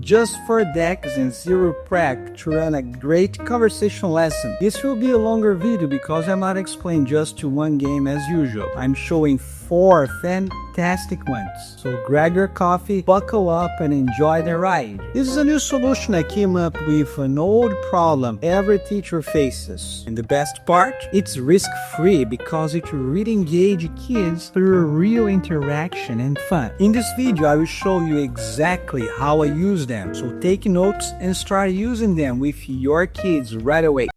just 4 decks and 0 prac to run a great conversation lesson. This will be a longer video because I'm not explaining just one game as usual. I'm showing 4 fantastic ones. So grab your coffee, buckle up, and enjoy the ride. This is a new solution I came up with, an old problem every teacher faces. And the best part? It's risk-free because it really engages kids through real interaction and fun. In this video, I will show you exactly how I use them. So take notes and start using them with your kids right away.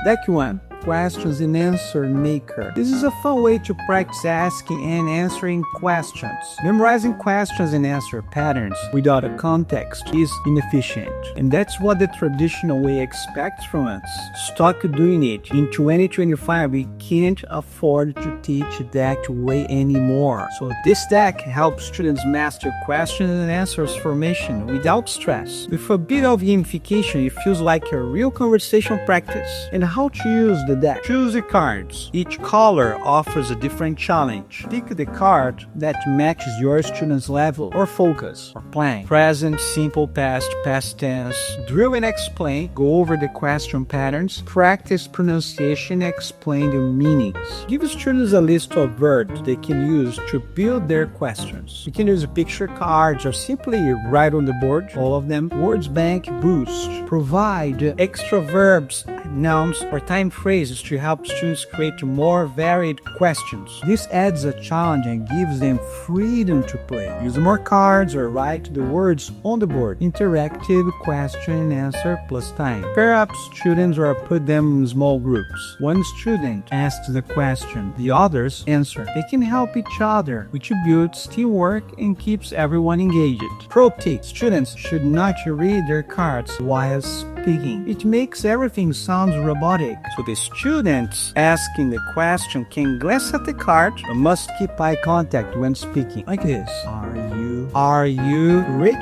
Deck 1. Questions and Answer Maker. This is a fun way to practice asking and answering questions. Memorizing questions and answer patterns without a context is inefficient, and that's what the traditional way expects from us. Stop doing it. In 2025, we can't afford to teach that way anymore. So this deck helps students master questions and answers formation without stress. With a bit of gamification, it feels like a real conversation practice. And how to use the deck. Choose the cards. Each color offers a different challenge. Pick the card that matches your student's level or focus or plan. Present, simple, past, past tense. Drill and explain. Go over the question patterns. Practice pronunciation. Explain the meanings. Give students a list of words they can use to build their questions. You can use picture cards or simply write on the board all of them. Words bank boost. Provide extra verbs, nouns, or time phrases to help students create more varied questions. This adds a challenge and gives them freedom to play. Use more cards or write the words on the board. Interactive question and answer plus time. Pair up students or put them in small groups. One student asks the question, the others answer. They can help each other, which builds teamwork and keeps everyone engaged. Pro tip: students should not read their cards while speaking. It makes everything sound robotic. So the students asking the question can glance at the card but must keep eye contact when speaking. Like this. Are you rich?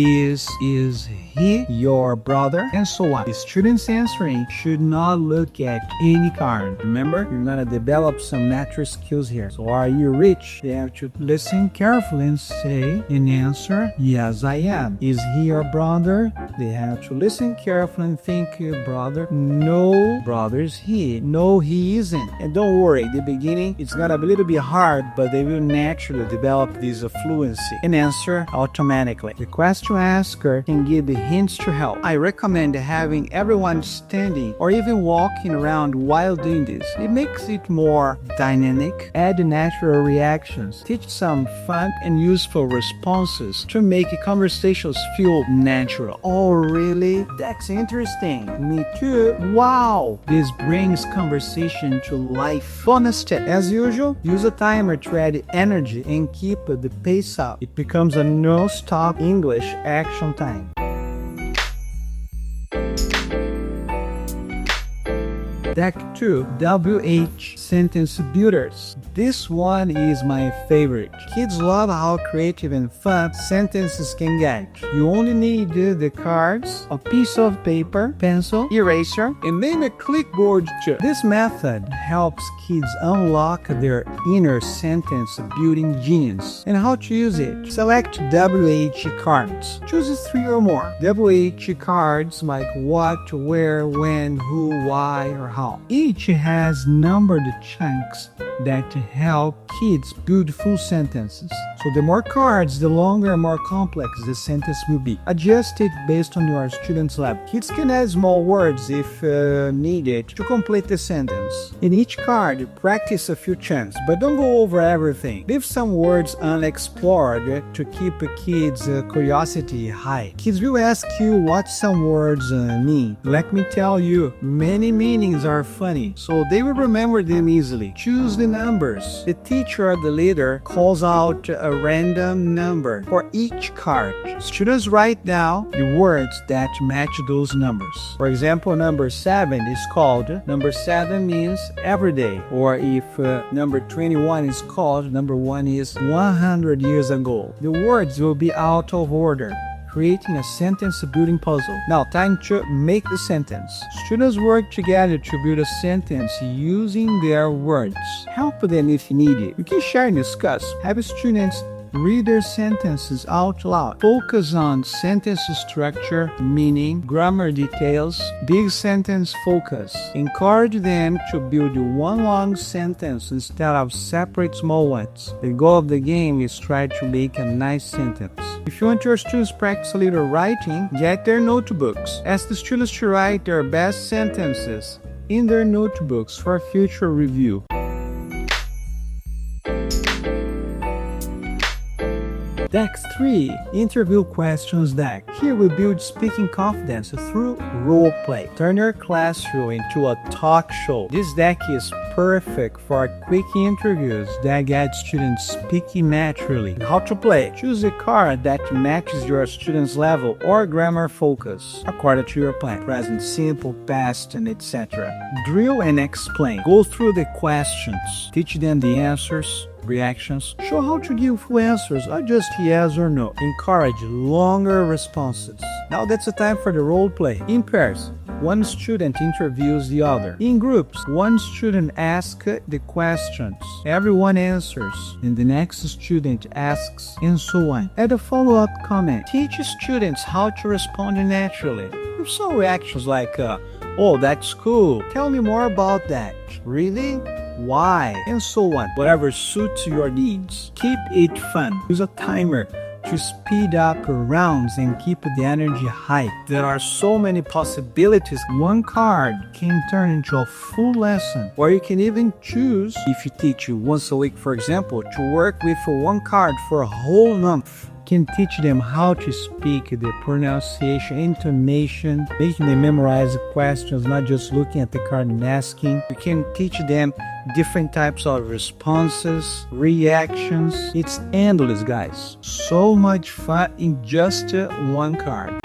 Is he your brother? And so on. The students answering should not look at any card. Remember, you're gonna develop some natural skills here. So are you rich? They have to listen carefully and say and answer, yes I am. Is he your brother? They have to listen carefully and think, brother. No, brother is he. No, he isn't. And don't worry, at the beginning it's gonna be a little bit hard, but they will naturally develop this fluency and answer automatically. The question asker can give the hints to help. I recommend having everyone standing or even walking around while doing this. It makes it more dynamic, add natural reactions, teach some fun and useful responses to make conversations feel natural. Oh really? That's interesting. Me too. Wow! This brings conversation to life. Bonus step. As usual, use a timer to add energy and keep the pace up. It becomes a no-stop English action time. Deck 2. WH Sentence Builders. This one is my favorite. Kids love how creative and fun sentences can get. You only need the cards, a piece of paper, pencil, eraser, and then a clipboard too. This method helps kids unlock their inner sentence building genius. And how to use it? Select WH cards. Choose 3 or more. WH cards like what, where, when, who, why, or how. Each has numbered chunks that help kids build full sentences. So the more cards, the longer and more complex the sentence will be. Adjust it based on your student's level. Kids can add small words if needed to complete the sentence. In each card, practice a few chunks, but don't go over everything. Leave some words unexplored to keep kids' curiosity high. Kids will ask you what some words mean. Let me tell you, many meanings are funny, so they will remember them easily. Choose the numbers. The teacher or the leader calls out a random number for each card. Students write down the words that match those numbers. For example, number 7 is called number 7 means every day. Or if number 21 is called number 1 is 100 years ago. The words will be out of order, creating a sentence building puzzle. Now, time to make the sentence. Students work together to build a sentence using their words. Help them if needed. You can share and discuss. Have students read their sentences out loud. Focus on sentence structure, meaning, grammar details, big sentence focus. Encourage them to build one long sentence instead of separate small ones. The goal of the game is try to make a nice sentence. If you want your students to practice a little writing, get their notebooks. Ask the students to write their best sentences in their notebooks for future review. Deck 3. Interview Questions Deck. Here we build speaking confidence through role play. Turn your classroom into a talk show. This deck is perfect for quick interviews that get students speaking naturally. How to play? Choose a card that matches your student's level or grammar focus according to your plan. Present simple, past, and etc. Drill and explain. Go through the questions. Teach them the answers, reactions. Show how to give full answers, not just yes or no. Encourage longer responses. Now that's the time for the role play. In pairs, one student interviews the other. In groups, one student asks the questions, everyone answers, and the next student asks, and so on. Add a follow-up comment. Teach students how to respond naturally. With some reactions like, oh, that's cool. Tell me more about that. Really? Why? And so on. Whatever suits your needs. Keep it fun. Use a timer to speed up rounds and keep the energy high. There are so many possibilities. One card can turn into a full lesson, or you can even choose, if you teach once a week, for example, to work with one card for a whole month. Can teach them how to speak, the pronunciation, intonation, making them memorize the questions, not just looking at the card and asking. You can teach them different types of responses, reactions. It's endless, guys. So much fun in just one card.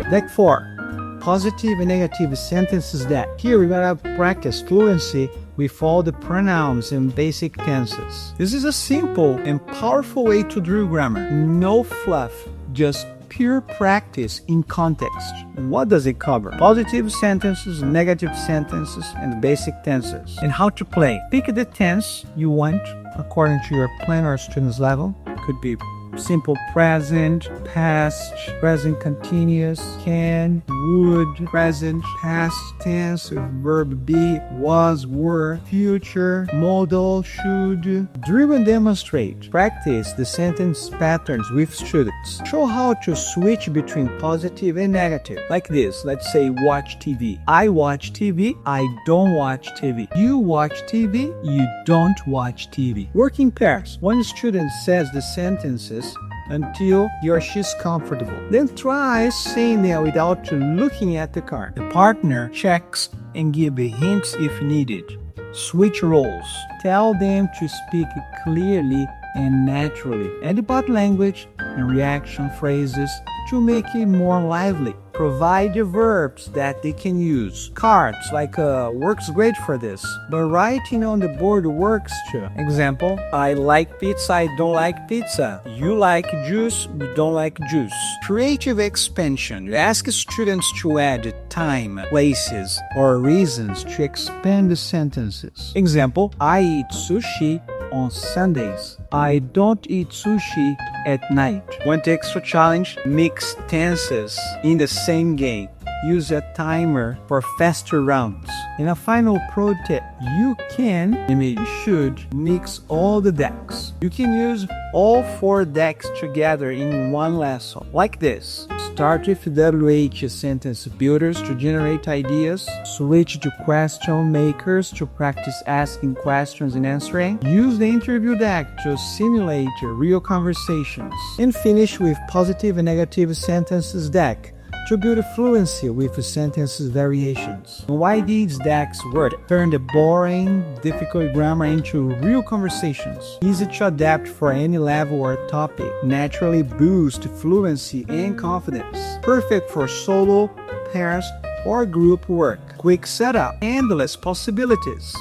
Deck 4. Positive and negative sentences deck. Here we're gonna practice fluency with all the pronouns and basic tenses. This is a simple and powerful way to drill grammar. No fluff, just pure practice in context. And what does it cover? Positive sentences, negative sentences, and basic tenses. And how to play. Pick the tense you want according to your plan or student's level. Could be simple present, past, present continuous, can, would, present, past tense, verb be, was, were, future, modal, should. Drill and demonstrate. Practice the sentence patterns with students. Show how to switch between positive and negative. Like this, let's say watch TV. I watch TV, I don't watch TV. You watch TV, you don't watch TV. Work in pairs. One student says the sentences until he or she's comfortable. Then try saying them without looking at the card. The partner checks and gives hints if needed. Switch roles. Tell them to speak clearly and naturally. Add body language and reaction phrases to make it more lively. Provide the verbs that they can use. Cards like works great for this, but writing on the board works too. Example, I like pizza, I don't like pizza. You like juice, you don't like juice. Creative expansion. Ask students to add time, places, or reasons to expand the sentences. Example, I eat sushi on Sundays. I don't eat sushi at night. Want extra challenge? Mix tenses in the same game. Use a timer for faster rounds. And a final pro tip, you can, and maybe you should, mix all the decks. You can use all 4 decks together in one lesson, like this. Start with WH sentence builders to generate ideas. Switch to question makers to practice asking questions and answering. Use the interview deck to simulate real conversations. And finish with positive and negative sentences deck to to build a fluency with sentences variations. Why did Dax work? Turn the boring, difficult grammar into real conversations. Easy to adapt for any level or topic. Naturally boost fluency and confidence. Perfect for solo, pairs, or group work. Quick setup. Endless possibilities.